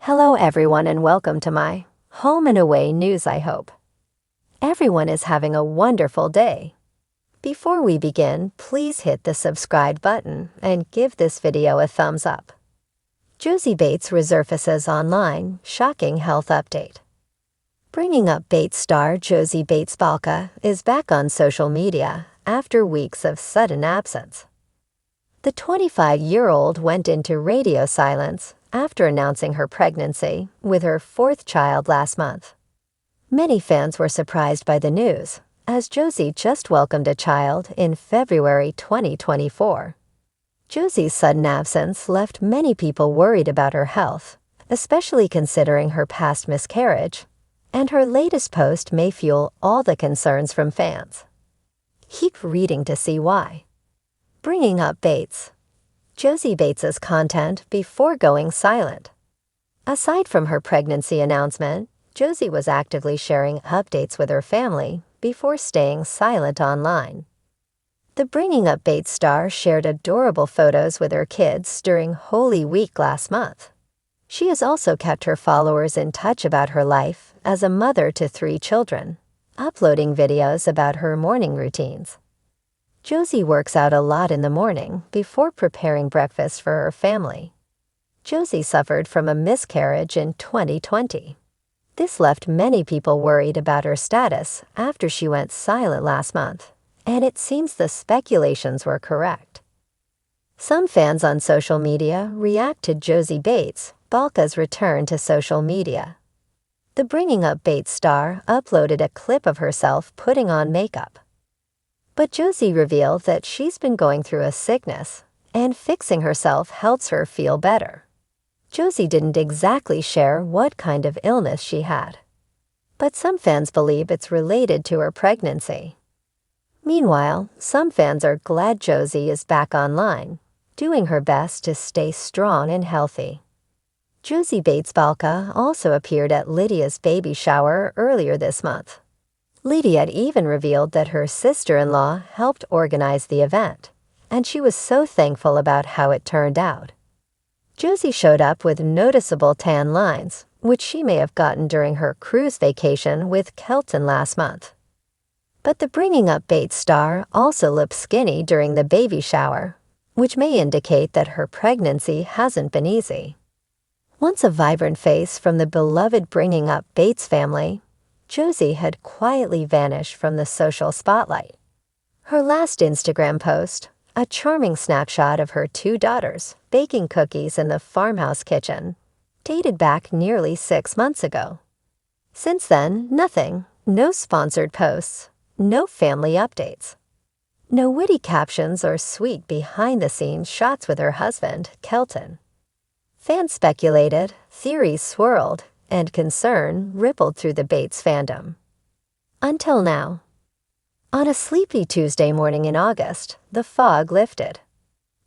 Hello everyone and welcome to my home and away news. I hope everyone is having a wonderful day. Before we begin, please hit the subscribe button and give this video a thumbs up. Josie Bates resurfaces online, shocking health update. Bringing Up Bates star Josie Bates Balka is back on social media after weeks of sudden absence. The 25-year-old went into radio silence after announcing her pregnancy with her fourth child last month. Many fans were surprised by the news, as Josie just welcomed a child in February 2024. Josie's sudden absence left many people worried about her health, especially considering her past miscarriage, and her latest post may fuel all the concerns from fans. Keep reading to see why. Bringing Up Bates. Josie Bates's content before going silent. Aside from her pregnancy announcement, Josie was actively sharing updates with her family before staying silent online. The Bringing Up Bates star shared adorable photos with her kids during Holy Week last month. She has also kept her followers in touch about her life as a mother to 3 children, uploading videos about her morning routines. Josie works out a lot in the morning before preparing breakfast for her family. Josie suffered from a miscarriage in 2020. This left many people worried about her status after she went silent last month, and it seems the speculations were correct. Some fans on social media react to Josie Bates Balka's return to social media. The Bringing Up Bates star uploaded a clip of herself putting on makeup. But Josie revealed that she's been going through a sickness, and fixing herself helps her feel better. Josie didn't exactly share what kind of illness she had, but some fans believe it's related to her pregnancy. Meanwhile, some fans are glad Josie is back online, doing her best to stay strong and healthy. Josie Bates Balka also appeared at Lydia's baby shower earlier this month. Lydia even revealed that her sister-in-law helped organize the event, and she was so thankful about how it turned out. Josie showed up with noticeable tan lines, which she may have gotten during her cruise vacation with Kelton last month. But the Bringing Up Bates star also looked skinny during the baby shower, which may indicate that her pregnancy hasn't been easy. Once a vibrant face from the beloved Bringing Up Bates family, Josie had quietly vanished from the social spotlight. Her last Instagram post, a charming snapshot of her 2 daughters baking cookies in the farmhouse kitchen, dated back nearly 6 months ago. Since then, nothing, no sponsored posts, no family updates, no witty captions or sweet behind-the-scenes shots with her husband, Kelton. Fans speculated, theories swirled, and concern rippled through the Bates fandom. Until now. On a sleepy Tuesday morning in August, the fog lifted.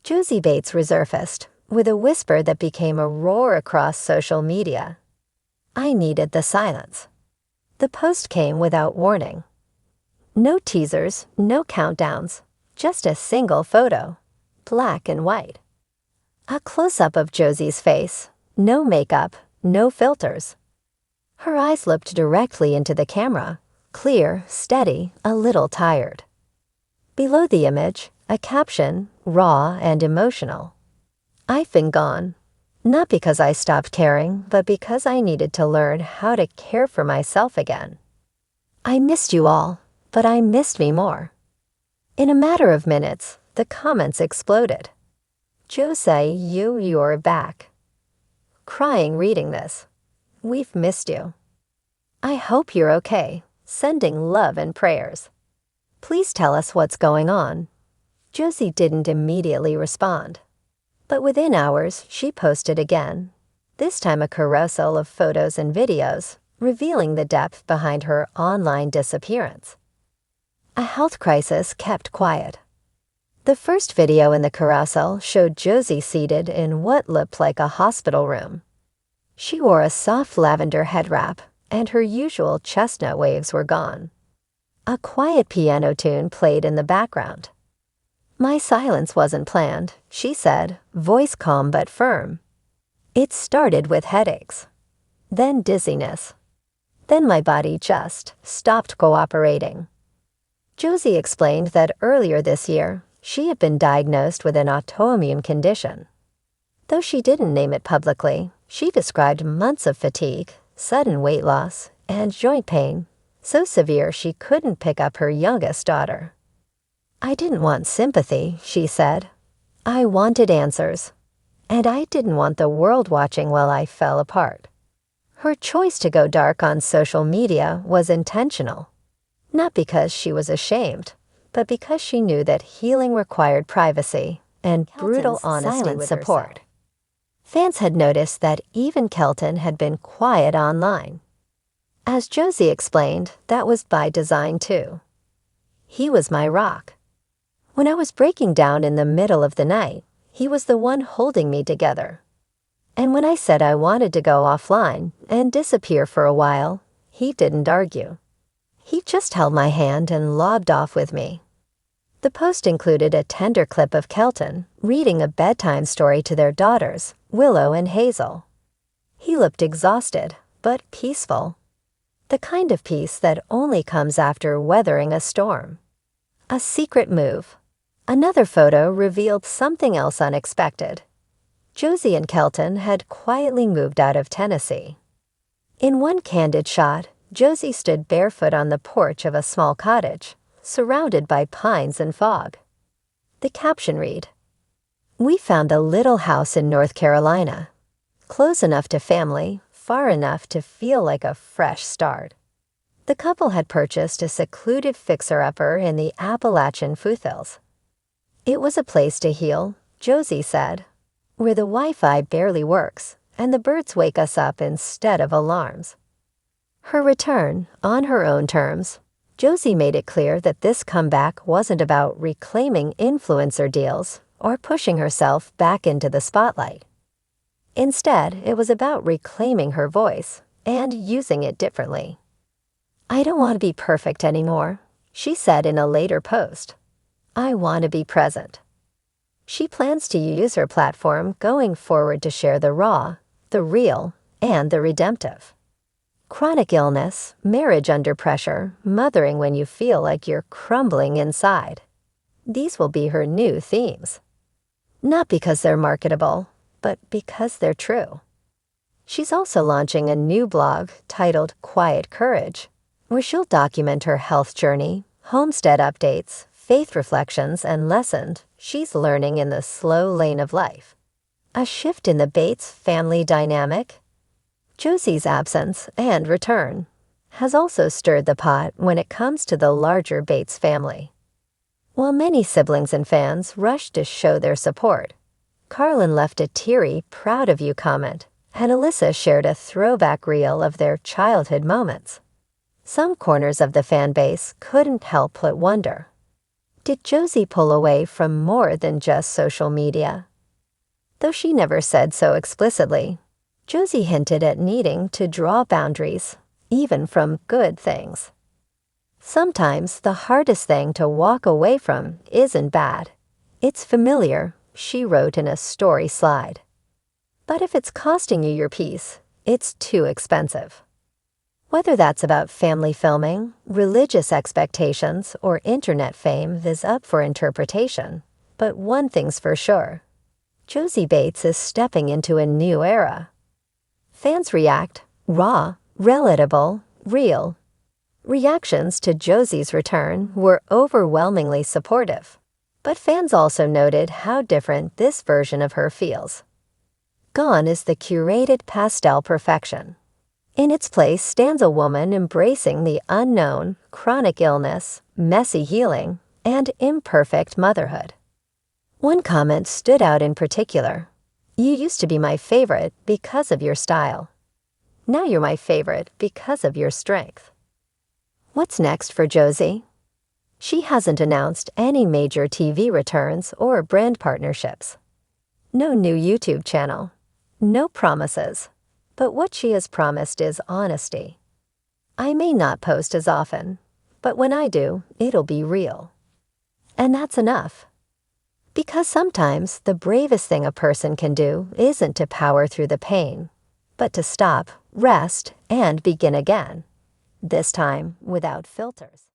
Josie Bates resurfaced with a whisper that became a roar across social media. I needed the silence. The post came without warning. No teasers, no countdowns, just a single photo, black and white. A close-up of Josie's face, no makeup, no filters. Her eyes looked directly into the camera, clear, steady, a little tired. Below the image, a caption, raw and emotional. I've been gone, not because I stopped caring, but because I needed to learn how to care for myself again. I missed you all, but I missed me more. In a matter of minutes, the comments exploded. Josie, you're back. Crying reading this. We've missed you. I hope you're okay. Sending love and prayers. Please tell us what's going on. Josie didn't immediately respond, but within hours she posted again, this time a carousel of photos and videos, revealing the depth behind her online disappearance. A health crisis kept quiet. The first video in the carousel showed Josie seated in what looked like a hospital room. She wore a soft lavender head wrap, and her usual chestnut waves were gone. A quiet piano tune played in the background. My silence wasn't planned, she said, voice calm but firm. It started with headaches, then dizziness. Then my body just stopped cooperating. Josie explained that earlier this year, she had been diagnosed with an autoimmune condition. Though she didn't name it publicly, she described months of fatigue, sudden weight loss, and joint pain, so severe she couldn't pick up her youngest daughter. I didn't want sympathy, she said. I wanted answers. And I didn't want the world watching while I fell apart. Her choice to go dark on social media was intentional. Not because she was ashamed, but because she knew that healing required privacy and brutal honesty with support. Fans had noticed that even Kelton had been quiet online. As Josie explained, that was by design too. He was my rock. When I was breaking down in the middle of the night, he was the one holding me together. And when I said I wanted to go offline and disappear for a while, he didn't argue. He just held my hand and lobbed off with me. The post included a tender clip of Kelton reading a bedtime story to their daughters, Willow and Hazel. He looked exhausted, but peaceful. The kind of peace that only comes after weathering a storm. A secret move. Another photo revealed something else unexpected. Josie and Kelton had quietly moved out of Tennessee. In one candid shot, Josie stood barefoot on the porch of a small cottage, surrounded by pines and fog. The caption read, "We found a little house in North Carolina. Close enough to family, far enough to feel like a fresh start." The couple had purchased a secluded fixer-upper in the Appalachian foothills. It was a place to heal, Josie said, where the Wi-Fi barely works and the birds wake us up instead of alarms. Her return, on her own terms, Josie made it clear that this comeback wasn't about reclaiming influencer deals or pushing herself back into the spotlight. Instead, it was about reclaiming her voice and using it differently. "I don't want to be perfect anymore," she said in a later post. "I want to be present." She plans to use her platform going forward to share the raw, the real, and the redemptive. Chronic illness, marriage under pressure, mothering when you feel like you're crumbling inside. These will be her new themes. Not because they're marketable, but because they're true. She's also launching a new blog titled Quiet Courage, where she'll document her health journey, homestead updates, faith reflections, and lessons she's learning in the slow lane of life. A shift in the Bates family dynamic? Josie's absence and return has also stirred the pot when it comes to the larger Bates family. While many siblings and fans rushed to show their support, Carlin left a teary "proud of you" comment, and Alyssa shared a throwback reel of their childhood moments. Some corners of the fan base couldn't help but wonder, did Josie pull away from more than just social media? Though she never said so explicitly, Josie hinted at needing to draw boundaries, even from good things. Sometimes the hardest thing to walk away from isn't bad. It's familiar, she wrote in a story slide. But if it's costing you your peace, it's too expensive. Whether that's about family filming, religious expectations, or internet fame is up for interpretation. But one thing's for sure. Josie Bates is stepping into a new era. Fans react, raw, relatable, real. Reactions to Josie's return were overwhelmingly supportive. But fans also noted how different this version of her feels. Gone is the curated pastel perfection. In its place stands a woman embracing the unknown, chronic illness, messy healing, and imperfect motherhood. One comment stood out in particular. "You used to be my favorite because of your style. Now you're my favorite because of your strength." What's next for Josie? She hasn't announced any major TV returns or brand partnerships. No new YouTube channel. No promises. But what she has promised is honesty. "I may not post as often, but when I do, it'll be real." And that's enough. Because sometimes the bravest thing a person can do isn't to power through the pain, but to stop, rest, and begin again. This time without filters.